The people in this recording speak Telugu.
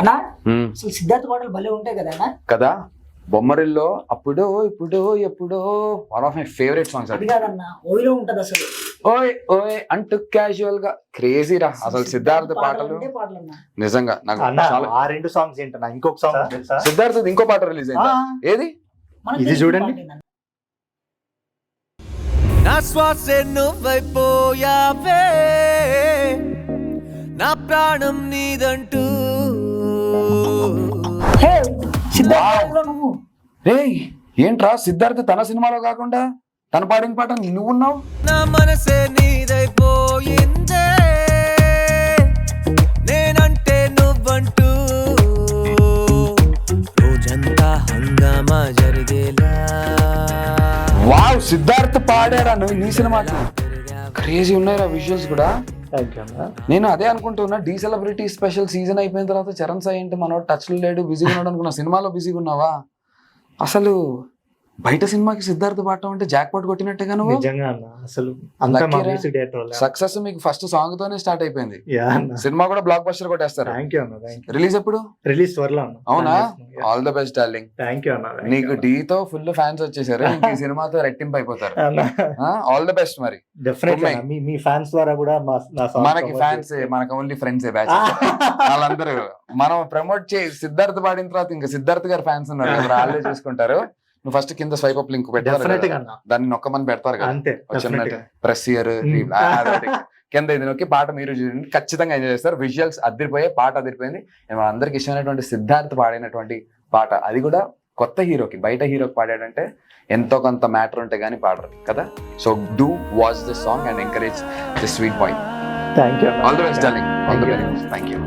అన్నా అసలు సిద్ధార్థ్ పాటలు భలే ఉంటాయి కదా అన్న. కదా, బొమ్మరిల్లో అప్పుడు ఇప్పుడు ఎప్పుడో one of my favourite songs. అది కాదన్న ఓయిలో ఉంటది అసలు. ఓయ్ ఓయ్ అంటూ క్యాజువల్ గా క్రేజీ రా అసలు సిద్ధార్థ్ పాటలు. నిజంగా నాకు చాలా ఆ రెండు సాంగ్స్ ఏంటన్నా, ఇంకొక సాంగ్ తెలుసా సిద్ధార్థ్ ఇంకో పాట రిలీజ్ అయింది, ఏది ఇది చూడండి. నా శ్వాసే నువ్వైపోయావే, నా ప్రాణం నీదంటూ. నువ్వు రేయ్ ఏంట్రా సిద్ధార్థ్ తన సినిమాలో కాకుండా తన పాడిన పాట నువ్వున్నావు. నా మనసే నీదైపోయిందే, నేనంటే నువ్వంటూ. రోజంతా హంగామా జరిగేలా. వావ్, సిద్ధార్థ్ పాడారా నువ్వు నీ సినిమాకి? క్రేజీ ఉన్నాయిరా విజువల్స్ కూడా. నేను అదే అనుకుంటున్నా, డీ సెలబ్రిటీ స్పెషల్ సీజన్ అయిపోయిన తర్వాత చరణ్ సాయి ఏంటి మనోడు టచ్ లో లేడు, బిజీగా ఉన్నాడు అనుకున్నా. సినిమాలో బిజీగా ఉన్నావా? అసలు బయట సినిమాకి సిద్ధార్థ్ పాడటం అంటే జాక్ పాట్ కొట్టినట్టుగా. నువ్వు అసలు సక్సెస్ మీకు ఫస్ట్ సాంగ్ తోనే స్టార్ట్ అయిపోయింది. సినిమా కూడా బ్లాక్ బస్టర్ కొట్టేస్తారు. రిలీజ్ ఎప్పుడు? రిలీజ్ త్వరలో. అవునా? All the best darling. నీకు డీ తో ఫుల్ ఫ్యాన్స్ వచ్చేసారు, ఈ సినిమాతో రెట్టింపు అయిపోతారు. All the best. మరి మీ ఫ్యాన్స్ ద్వారా కూడా మనకి ఫ్యాన్స్, మనకి ఓన్లీ ఫ్రెండ్స్ బ్యాచ్ వాళ్ళందరూ. మనం ప్రమోట్ చేసి సిద్ధార్థ్ పాడిన తర్వాత ఇంకా సిద్ధార్థ్ గారు ఫ్యాన్స్ ఉన్నారు, వాళ్ళే చూసుకుంటారు. నువ్వు ఫస్ట్ కింద స్వైప్ అప్ లింక్ పెడతారు, దాన్ని నొక్కమని పెడతారు కదా, ప్రెస్ ఇయర్ కింద ఇది నొక్కి పాట మీరు చూడండి, ఖచ్చితంగా ఎంజాయ్ చేస్తారు. విజువల్స్ అదిరిపోయే, పాట అదిరిపోయింది. మన అందరికి ఇష్టమైనటువంటి సిద్ధార్థ్ పాడినటువంటి పాట, అది కూడా కొత్త హీరోకి. బయట హీరోకి పాడాడంటే ఎంతో కొంత మ్యాటర్ ఉంటే గానీ పాడరు కదా. So do watch this song and encourage this sweet boy. Thank you. All the best darling. All the very best. Thank you.